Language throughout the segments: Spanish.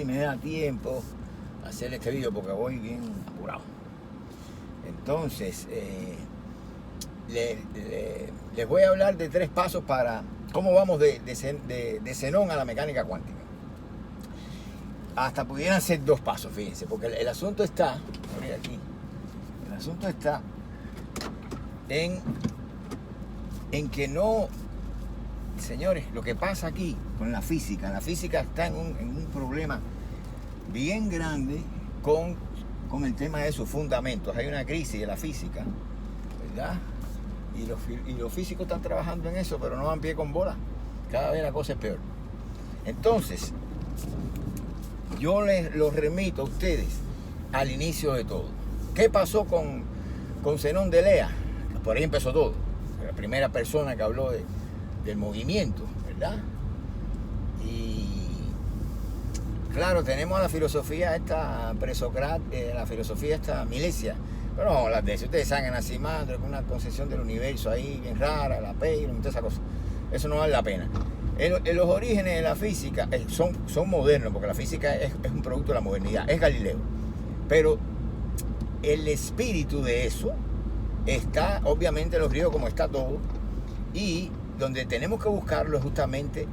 Si me da tiempo hacer este video porque voy bien apurado. Entonces, les voy a hablar de 3 pasos para cómo vamos de xenón a la mecánica cuántica. Hasta pudieran ser 2 pasos, fíjense, porque el asunto está, voy aquí, el asunto está en que no, señores, lo que pasa aquí con la física está en un problema bien grande con el tema de sus fundamentos. Hay una crisis de la física, ¿verdad? Y los físicos están trabajando en eso, pero no van pie con bola. Cada vez la cosa es peor. Entonces, yo los remito a ustedes al inicio de todo. ¿Qué pasó con Zenón de Lea? Por ahí empezó todo. La primera persona que habló del movimiento, ¿verdad? Y claro, tenemos la filosofía esta presocrática, la filosofía esta Milesia. Pero no vamos a hablar de eso. Ustedes saben, Anaximandro, con una concepción del universo ahí bien rara, la Peyron y todas esas cosas. Eso no vale la pena. Los orígenes de la física son modernos, porque la física es un producto de la modernidad, es Galileo. Pero el espíritu de eso está, obviamente, en los griegos, como está todo, y donde tenemos que buscarlo es justamente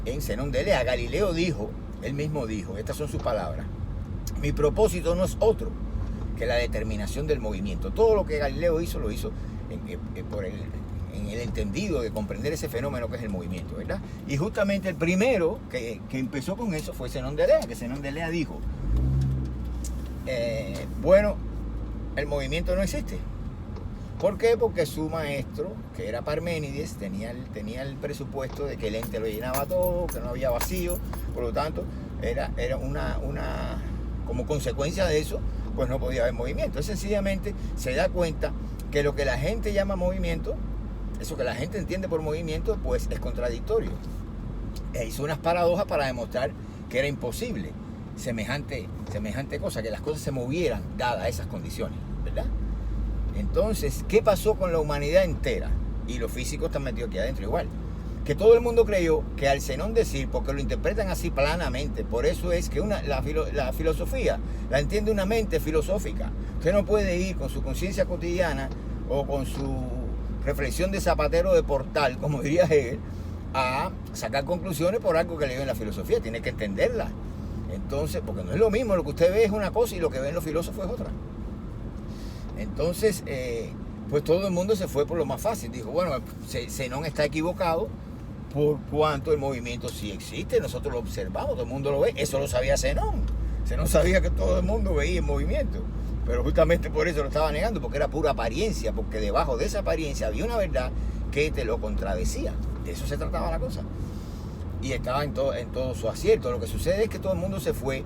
en Zenón de Lea. Galileo dijo, él mismo dijo, estas son sus palabras: mi propósito no es otro que la determinación del movimiento. Todo lo que Galileo hizo, lo hizo en el entendido de comprender ese fenómeno que es el movimiento, ¿verdad? Y justamente el primero que empezó con eso fue Zenón de Lea, que Zenón de Lea dijo, bueno, el movimiento no existe. ¿Por qué? Porque su maestro, que era Parménides, tenía el presupuesto de que el ente lo llenaba todo, que no había vacío, por lo tanto, era como consecuencia de eso, pues no podía haber movimiento. Él sencillamente se da cuenta que lo que la gente llama movimiento, eso que la gente entiende por movimiento, pues es contradictorio. E hizo unas paradojas para demostrar que era imposible semejante cosa, que las cosas se movieran dadas esas condiciones, ¿verdad? Entonces, ¿qué pasó con la humanidad entera? Y los físicos están metidos aquí adentro igual. Que todo el mundo creyó que al Zenón decir, porque lo interpretan así planamente, por eso es que la filosofía la entiende una mente filosófica. Usted no puede ir con su conciencia cotidiana o con su reflexión de zapatero de portal, como diría Hegel, a sacar conclusiones por algo que leyó en la filosofía. Tiene que entenderla. Entonces, porque no es lo mismo, lo que usted ve es una cosa y lo que ven los filósofos es otra. Entonces, pues todo el mundo se fue por lo más fácil. Dijo, bueno, Zenón está equivocado por cuanto el movimiento sí existe. Nosotros lo observamos, todo el mundo lo ve. Eso lo sabía Zenón. Zenón sabía que todo el mundo veía el movimiento. Pero justamente por eso lo estaba negando, porque era pura apariencia, porque debajo de esa apariencia había una verdad que te lo contradecía. De eso se trataba la cosa. Y estaba en todo su acierto. Lo que sucede es que todo el mundo se fue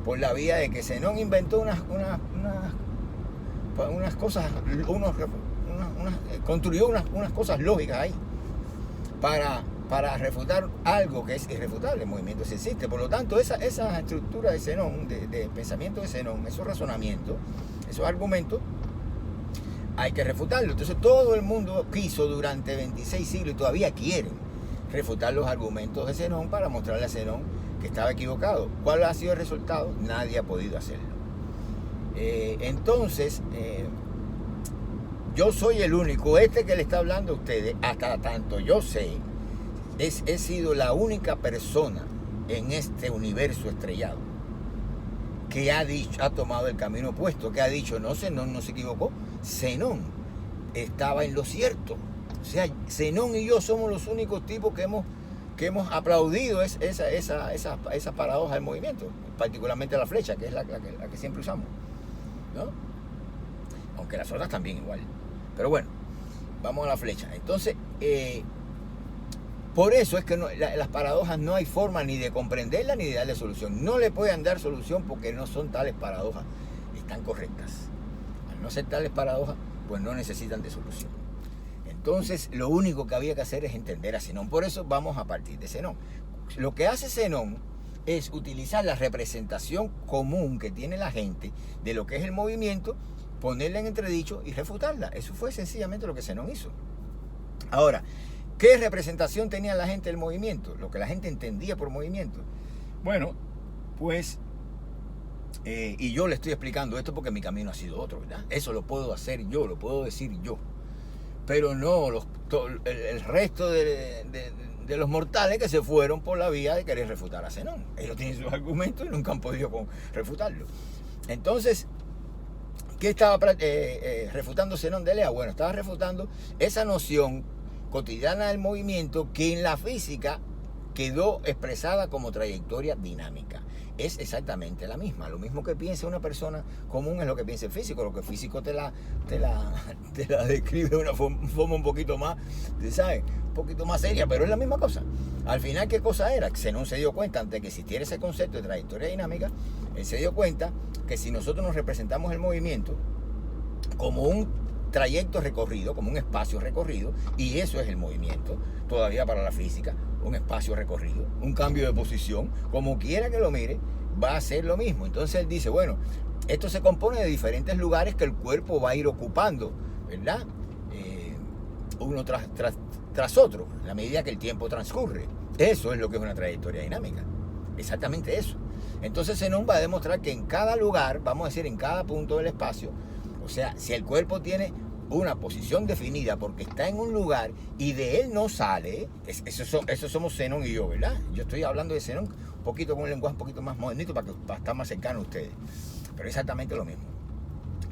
por la vía de que Zenón inventó unas cosas, construyó unas cosas lógicas ahí para refutar algo que es irrefutable. El movimiento sí existe. Por lo tanto, esa estructura de Zenón, de pensamiento de Zenón, esos razonamientos, esos argumentos, hay que refutarlo. Entonces todo el mundo quiso durante 26 siglos y todavía quieren refutar los argumentos de Zenón para mostrarle a Zenón que estaba equivocado. ¿Cuál ha sido el resultado? Nadie ha podido hacerlo. Entonces, yo soy el único, que le está hablando a ustedes, hasta tanto yo sé, he sido la única persona en este universo estrellado que ha tomado el camino opuesto, que ha dicho, no, Zenón no se equivocó, Zenón estaba en lo cierto. O sea, Zenón y yo somos los únicos tipos que hemos aplaudido esa paradoja del movimiento, particularmente la flecha, que es la que siempre usamos, ¿no? Aunque las otras también igual. Pero bueno, vamos a la flecha. Entonces, por eso es que las paradojas no hay forma ni de comprenderlas ni de darle solución. No le pueden dar solución porque no son tales paradojas, están correctas. Al no ser tales paradojas, pues no necesitan de solución. Entonces, lo único que había que hacer es entender a Zenón. Por eso vamos a partir de Zenón. Lo que hace Zenón es utilizar la representación común que tiene la gente de lo que es el movimiento, ponerla en entredicho y refutarla. Eso fue sencillamente lo que Zenón hizo. Ahora, ¿qué representación tenía la gente del movimiento? Lo que la gente entendía por movimiento. Bueno, pues, y yo le estoy explicando esto porque mi camino ha sido otro, ¿verdad? Eso lo puedo hacer yo, lo puedo decir yo. Pero no el resto de los mortales que se fueron por la vía de querer refutar a Zenón. Ellos tienen sus argumentos y nunca han podido refutarlo. Entonces, ¿qué estaba refutando Zenón de Lea? Bueno, estaba refutando esa noción cotidiana del movimiento que en la física quedó expresada como trayectoria dinámica. Es exactamente la misma. Lo mismo que piensa una persona común es lo que piensa el físico. Lo que el físico te la describe de una forma un poquito más, ¿sabes? Un poquito más seria, pero es la misma cosa. Al final, ¿qué cosa era? Zenón se dio cuenta, antes de que existiera ese concepto de trayectoria dinámica, él se dio cuenta que si nosotros nos representamos el movimiento como un trayecto recorrido, como un espacio recorrido, y eso es el movimiento, todavía para la física, un espacio recorrido, un cambio de posición, como quiera que lo mire, va a ser lo mismo. Entonces él dice, bueno, esto se compone de diferentes lugares que el cuerpo va a ir ocupando, ¿verdad? Uno tras otro, a la medida que el tiempo transcurre. Eso es lo que es una trayectoria dinámica, exactamente eso. Entonces Zenón va a demostrar que en cada lugar, vamos a decir en cada punto del espacio, o sea, si el cuerpo tiene una posición definida porque está en un lugar y de él no sale, eso somos Zenón y yo, ¿verdad? Yo estoy hablando de Zenón un poquito con un lenguaje un poquito más modernito para estar más cercano a ustedes, pero exactamente lo mismo.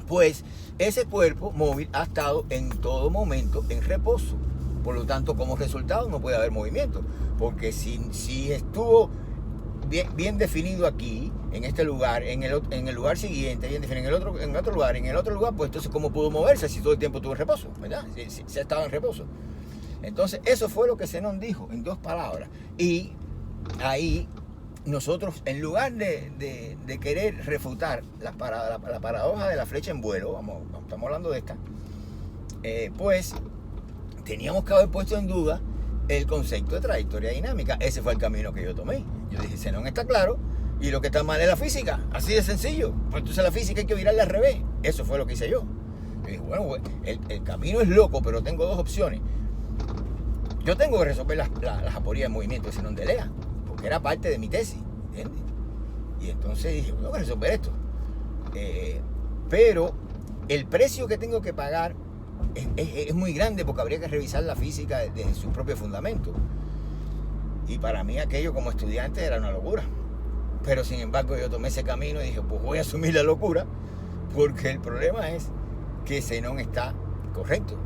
Pues ese cuerpo móvil ha estado en todo momento en reposo, por lo tanto como resultado no puede haber movimiento, porque si estuvo bien definido aquí, en este lugar, en el lugar siguiente, bien definido en otro lugar, pues entonces ¿cómo pudo moverse si todo el tiempo estuvo en reposo? ¿Verdad? Si ha estado en reposo. Entonces eso fue lo que Zenón dijo en dos palabras. Y ahí nosotros, en lugar de querer refutar la paradoja de la flecha en vuelo, estamos hablando de esta, pues teníamos que haber puesto en duda el concepto de trayectoria dinámica. Ese fue el camino que yo tomé. Yo dije, Zenón está claro, y lo que está mal es la física, así de sencillo. Pues entonces la física hay que virarla al revés. Eso fue lo que hice yo. Yo dije, bueno, el camino es loco, pero tengo dos opciones. Yo tengo que resolver las aporías de movimiento de Zenón de Lea, porque era parte de mi tesis, ¿entiendes? Y entonces dije, tengo que resolver esto. Pero el precio que tengo que pagar es muy grande, porque habría que revisar la física desde su propio fundamento. Y para mí aquello como estudiante era una locura. Pero sin embargo yo tomé ese camino y dije, pues voy a asumir la locura, porque el problema es que Zenón está correcto.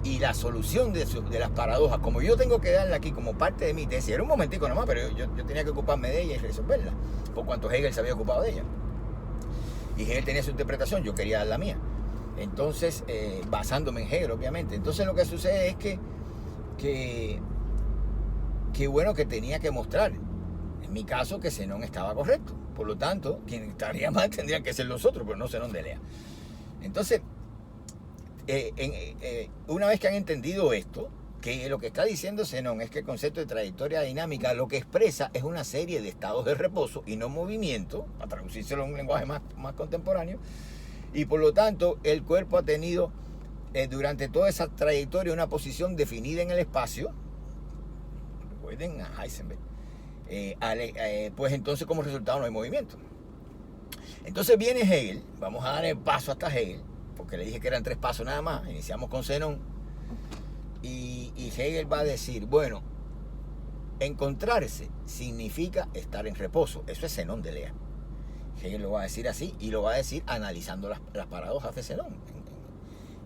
Y la solución de las paradojas, como yo tengo que darla aquí como parte de mi tesis, era un momentico nomás, pero yo tenía que ocuparme de ella y resolverla, por cuanto Hegel se había ocupado de ella. Y Hegel tenía su interpretación, yo quería dar la mía. Entonces, basándome en Hegel, obviamente. Entonces lo que sucede es que bueno, que tenía que mostrar, en mi caso, que Zenón estaba correcto. Por lo tanto, quien estaría mal tendrían que ser los otros, pero no Zenón de Lea. Entonces, una vez que han entendido esto, que lo que está diciendo Zenón es que el concepto de trayectoria dinámica lo que expresa es una serie de estados de reposo y no movimiento, para traducírselo en un lenguaje más contemporáneo, y por lo tanto el cuerpo ha tenido durante toda esa trayectoria una posición definida en el espacio. Recuerden a Heisenberg. Pues entonces como resultado no hay movimiento. Entonces viene Hegel, vamos a dar el paso hasta Hegel, porque le dije que eran 3 pasos nada más, iniciamos con Zenón, y Hegel va a decir, bueno, encontrarse significa estar en reposo, eso es Zenón de Lea. Hegel lo va a decir así, y lo va a decir analizando las paradojas de Zenón.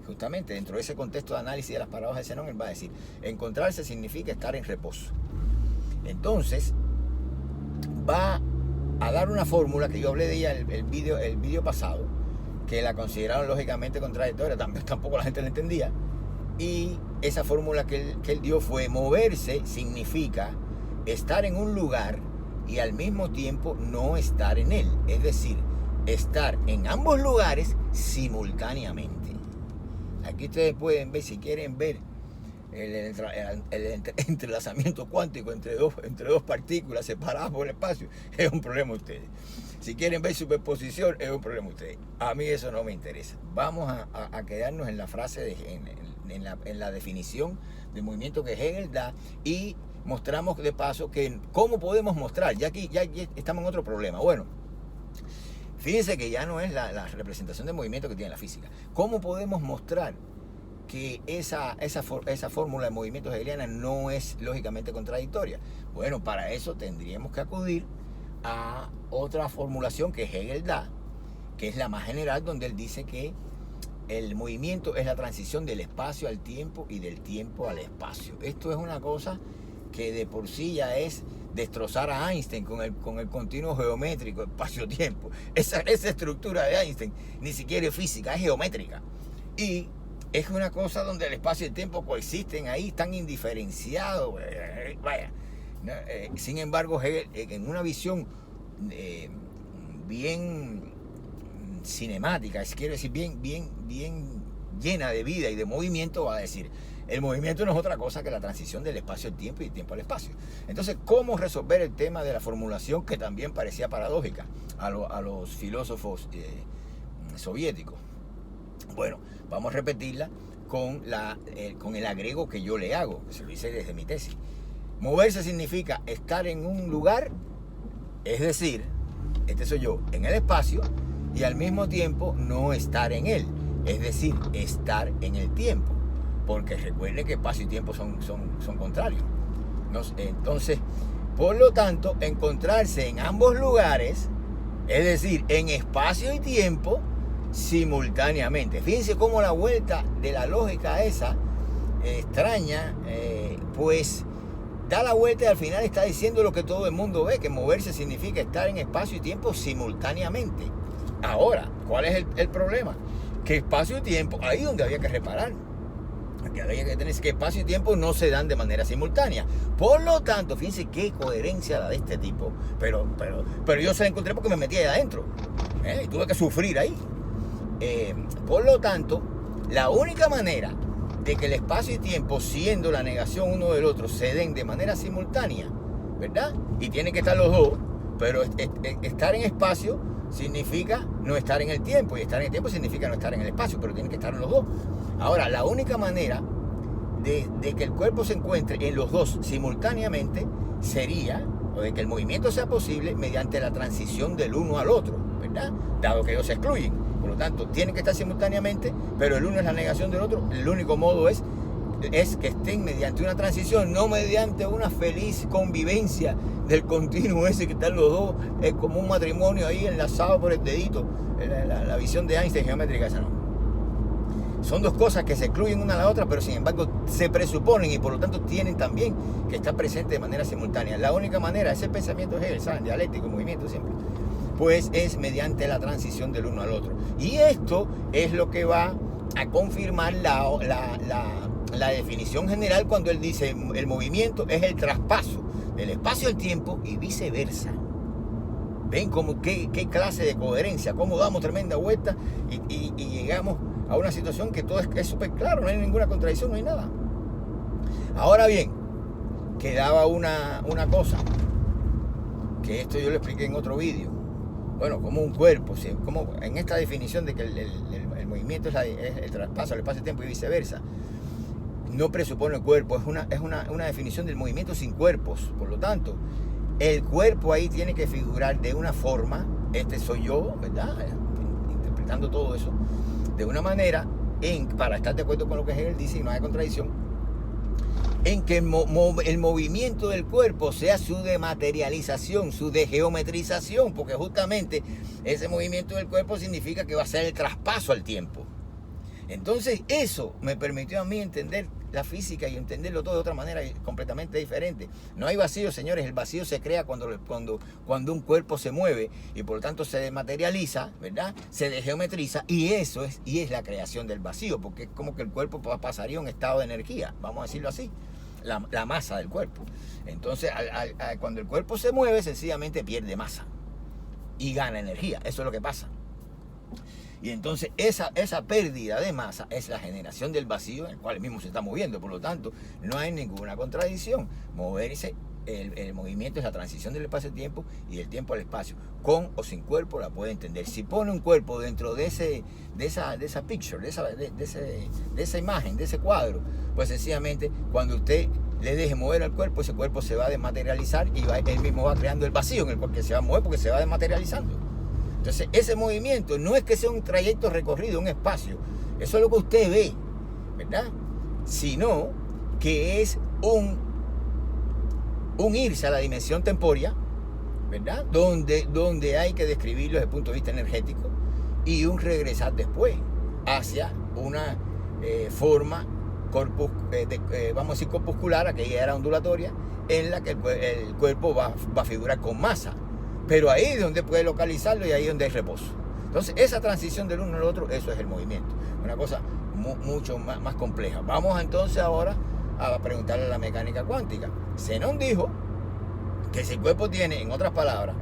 Justamente dentro de ese contexto de análisis de las paradojas de Zenón, él va a decir, encontrarse significa estar en reposo. Entonces, va a dar una fórmula que yo hablé de ella el video pasado, que la consideraron lógicamente contradictoria, tampoco la gente la entendía, y esa fórmula que él dio fue: moverse significa estar en un lugar y al mismo tiempo no estar en él, es decir, estar en ambos lugares simultáneamente. Aquí ustedes pueden ver, si quieren ver el entrelazamiento cuántico entre dos partículas separadas por el espacio, es un problema de ustedes. Si quieren ver superposición, es un problema de ustedes. A mí eso no me interesa. Vamos a quedarnos en la frase, en la definición del movimiento que Hegel da, y mostramos de paso que cómo podemos mostrar, ya estamos en otro problema. Bueno, fíjense que ya no es la representación de movimiento que tiene la física. ¿Cómo podemos mostrar que esa fórmula de movimientos hegeliana no es lógicamente contradictoria? Bueno, para eso tendríamos que acudir a otra formulación que Hegel da, que es la más general, donde él dice que el movimiento es la transición del espacio al tiempo y del tiempo al espacio. Esto es una cosa que de por sí ya es destrozar a Einstein con el continuo geométrico, espacio-tiempo. Esa estructura de Einstein ni siquiera es física, es geométrica. Y es una cosa donde el espacio y el tiempo coexisten ahí, están indiferenciados. Vaya. Sin embargo, Hegel, en una visión bien cinemática, quiero decir, bien llena de vida y de movimiento, va a decir, el movimiento no es otra cosa que la transición del espacio al tiempo y del tiempo al espacio. Entonces, ¿cómo resolver el tema de la formulación que también parecía paradójica a los filósofos soviéticos? Bueno, vamos a repetirla con el agrego que yo le hago, que se lo hice desde mi tesis. Moverse significa estar en un lugar, es decir, este soy yo, en el espacio, y al mismo tiempo no estar en él, es decir, estar en el tiempo, porque recuerden que espacio y tiempo son contrarios. Entonces, por lo tanto, encontrarse en ambos lugares, es decir, en espacio y tiempo, simultáneamente. Fíjense cómo la vuelta de la lógica esa extraña, pues da la vuelta y al final está diciendo lo que todo el mundo ve, que moverse significa estar en espacio y tiempo simultáneamente. Ahora, ¿cuál es el problema? Que espacio y tiempo, ahí donde había que reparar, que había que tener, que espacio y tiempo no se dan de manera simultánea. Por lo tanto, fíjense qué coherencia la de este tipo, pero yo se la encontré porque me metí ahí adentro, y tuve que sufrir ahí. Por lo tanto, la única manera de que el espacio y tiempo, siendo la negación uno del otro, se den de manera simultánea, ¿verdad? Y tienen que estar los dos, pero estar en espacio significa no estar en el tiempo, y estar en el tiempo significa no estar en el espacio, pero tienen que estar en los dos. Ahora, la única manera de que el cuerpo se encuentre en los dos simultáneamente sería, o de que el movimiento sea posible, mediante la transición del uno al otro, ¿verdad? Dado que ellos se excluyen. Por lo tanto, tienen que estar simultáneamente, pero el uno es la negación del otro. El único modo es que estén mediante una transición, no mediante una feliz convivencia del continuo ese que están los dos, es como un matrimonio ahí enlazado por el dedito, la visión de Einstein geométrica esa no. Son dos cosas que se excluyen una a la otra, pero sin embargo se presuponen y por lo tanto tienen también que estar presentes de manera simultánea. La única manera, ese pensamiento es Hegel, ¿saben? Dialéctico, movimiento siempre, pues es mediante la transición del uno al otro. Y esto es lo que va a confirmar la definición general cuando él dice el movimiento es el traspaso del espacio al tiempo y viceversa. Ven como qué clase de coherencia, cómo damos tremenda vuelta y llegamos a una situación que todo es súper claro, no hay ninguna contradicción, no hay nada. Ahora bien, quedaba una cosa, que esto yo lo expliqué en otro vídeo. Bueno, como un cuerpo, como en esta definición de que el movimiento es el traspaso al espacio-tiempo y viceversa, no presupone el cuerpo, es una definición del movimiento sin cuerpos. Por lo tanto, el cuerpo ahí tiene que figurar de una forma, este soy yo, ¿verdad? Interpretando todo eso, de una manera, para estar de acuerdo con lo que Hegel dice y no hay contradicción, en que el movimiento del cuerpo sea su dematerialización, su degeometrización, porque justamente ese movimiento del cuerpo significa que va a ser el traspaso al tiempo. Entonces eso me permitió a mí entender la física y entenderlo todo de otra manera completamente diferente. No hay vacío, señores, el vacío se crea cuando un cuerpo se mueve y por lo tanto se dematerializa, ¿verdad? Se degeometriza y es la creación del vacío, porque es como que el cuerpo pasaría a un estado de energía, vamos a decirlo así, la masa del cuerpo. Entonces, cuando el cuerpo se mueve, sencillamente pierde masa y gana energía, eso es lo que pasa. Y entonces esa pérdida de masa es la generación del vacío en el cual el mismo se está moviendo. Por lo tanto, no hay ninguna contradicción. Moverse el movimiento es la transición del espacio-tiempo y del tiempo al espacio. Con o sin cuerpo la puede entender. Si pone un cuerpo dentro de esa picture, de esa imagen, de ese cuadro, pues sencillamente cuando usted le deje mover al cuerpo, ese cuerpo se va a desmaterializar y él mismo va creando el vacío en el cual se va a mover porque se va desmaterializando. Entonces ese movimiento no es que sea un trayecto recorrido, un espacio, eso es lo que usted ve, ¿verdad? Sino que es un irse a la dimensión temporia, ¿verdad? Donde hay que describirlo desde el punto de vista energético y un regresar después hacia una forma vamos a decir corpuscular, aquella era ondulatoria, en la que el cuerpo va a figurar con masa, pero ahí es donde puede localizarlo y ahí es donde hay reposo. Entonces esa transición del uno al otro, eso es el movimiento, una cosa mucho más compleja. Vamos entonces ahora a preguntarle a la mecánica cuántica. Zenón dijo que si el cuerpo tiene, en otras palabras,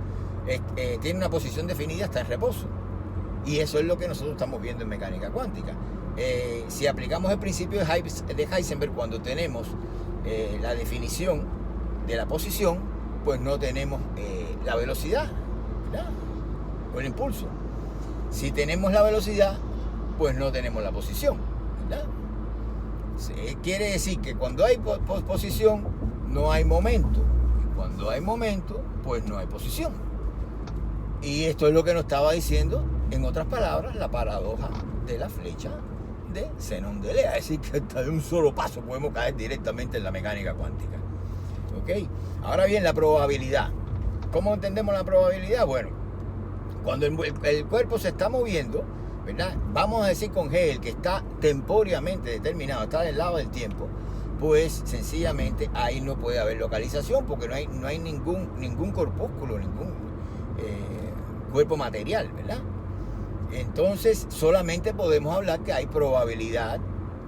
tiene una posición definida, está en reposo, y eso es lo que nosotros estamos viendo en mecánica cuántica. Si aplicamos el principio de Heisenberg, cuando tenemos la definición de la posición, pues no tenemos la velocidad, ¿verdad? O el impulso. Si tenemos la velocidad, pues no tenemos la posición, ¿verdad? Quiere decir que cuando hay posición, no hay momento. Y cuando hay momento, pues no hay posición. Y esto es lo que nos estaba diciendo, en otras palabras, la paradoja de la flecha de Zenón de Lea. Es decir, que hasta de un solo paso podemos caer directamente en la mecánica cuántica. ¿Ok? Ahora bien, la probabilidad. ¿Cómo entendemos la probabilidad? Bueno, cuando el cuerpo se está moviendo, ¿verdad? Vamos a decir con G, el que está tempóricamente determinado, está del lado del tiempo, pues sencillamente ahí no puede haber localización porque no hay ningún corpúsculo, ningún cuerpo material, ¿verdad? Entonces solamente podemos hablar que hay probabilidad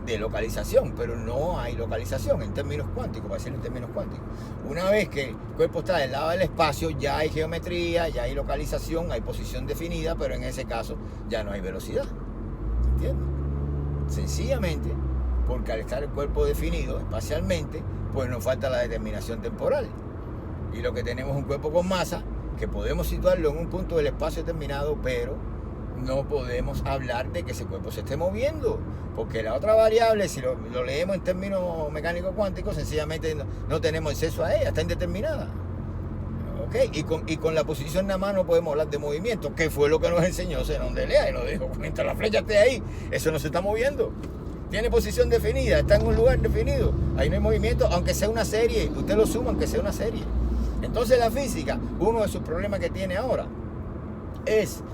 de localización, pero no hay localización en términos cuánticos, para decirlo en términos cuánticos. Una vez que el cuerpo está del lado del espacio, ya hay geometría, ya hay localización, hay posición definida, pero en ese caso ya no hay velocidad. ¿Entiendes? Sencillamente porque al estar el cuerpo definido espacialmente, pues nos falta la determinación temporal. Y lo que tenemos es un cuerpo con masa, que podemos situarlo en un punto del espacio determinado, pero no podemos hablar de que ese cuerpo se esté moviendo, porque la otra variable, si lo leemos en términos mecánicos cuánticos, sencillamente no tenemos acceso a ella, está indeterminada. ¿Okay? Y con la posición nada más no podemos hablar de movimiento, que fue lo que nos enseñó Zenón de Lea, y nos dijo, mientras la flecha esté ahí, eso no se está moviendo. Tiene posición definida, está en un lugar definido, ahí no hay movimiento, aunque sea una serie, usted lo suma aunque sea una serie. Entonces la física, uno de sus problemas que tiene ahora es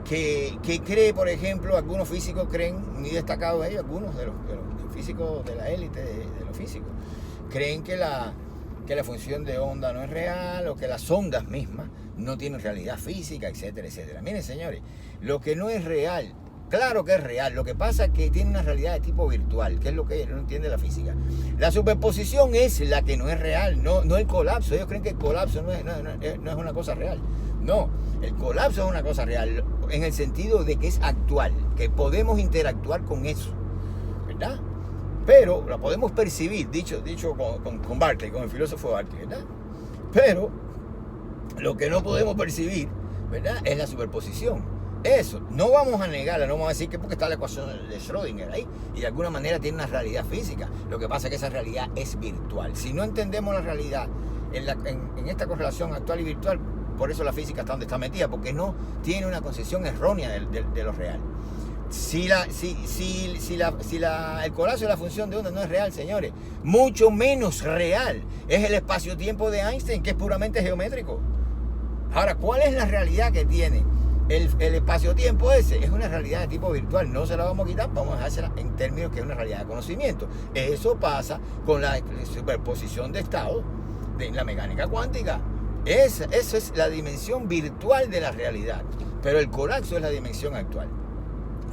que cree, por ejemplo, algunos físicos creen, muy destacados ellos, algunos de los físicos de la élite de los físicos, creen que la función de onda no es real, o que las ondas mismas no tienen realidad física, etcétera, etcétera. Miren, señores, lo que no es real, claro que es real, lo que pasa es que tiene una realidad de tipo virtual, que es lo que no entiende la física. La superposición es la que no es real, no el colapso. Ellos creen que el colapso no es una cosa real. No, el colapso es una cosa real, en el sentido de que es actual, que podemos interactuar con eso, ¿verdad? Pero la podemos percibir, dicho con Berkeley, con el filósofo Berkeley, ¿verdad? Pero lo que no podemos percibir, ¿verdad?, es la superposición. Eso, no vamos a negarla, no vamos a decir que porque está la ecuación de Schrödinger ahí, y de alguna manera tiene una realidad física. Lo que pasa es que esa realidad es virtual. Si no entendemos la realidad en esta correlación actual y virtual, por eso la física está donde está metida, porque no tiene una concepción errónea de lo real. Si el colapso de la función de onda no es real, señores, mucho menos real es el espacio-tiempo de Einstein, que es puramente geométrico. Ahora, ¿cuál es la realidad que tiene el espacio-tiempo ese? Es una realidad de tipo virtual, no se la vamos a quitar, vamos a dejársela en términos que es una realidad de conocimiento. Eso pasa con la superposición de estados de la mecánica cuántica. Eso es la dimensión virtual de la realidad, pero el colapso es la dimensión actual.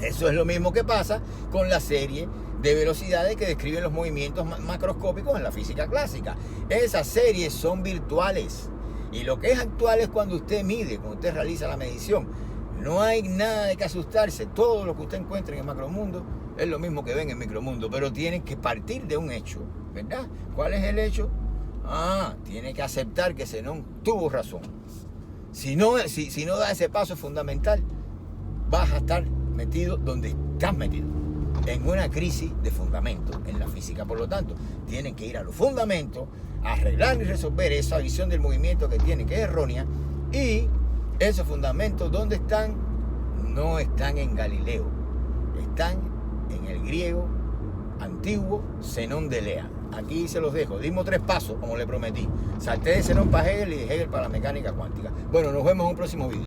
Eso es lo mismo que pasa con la serie de velocidades que describen los movimientos macroscópicos en la física clásica. Esas series son virtuales, y lo que es actual es cuando usted mide, cuando usted realiza la medición. No hay nada de que asustarse, todo lo que usted encuentre en el macromundo es lo mismo que ven en el micromundo, pero tienen que partir de un hecho, ¿verdad? ¿Cuál es el hecho? Tiene que aceptar que Zenón tuvo razón. Si no da ese paso fundamental, vas a estar metido donde estás metido, en una crisis de fundamentos en la física. Por lo tanto, tienen que ir a los fundamentos, arreglar y resolver esa visión del movimiento que tienen, que es errónea, y esos fundamentos, ¿dónde están? No están en Galileo, están en el griego antiguo Zenón de Elea. Aquí se los dejo. Dimos 3 pasos, como le prometí. Salté de Zenón para Hegel y de Hegel para la mecánica cuántica. Bueno, nos vemos en un próximo video.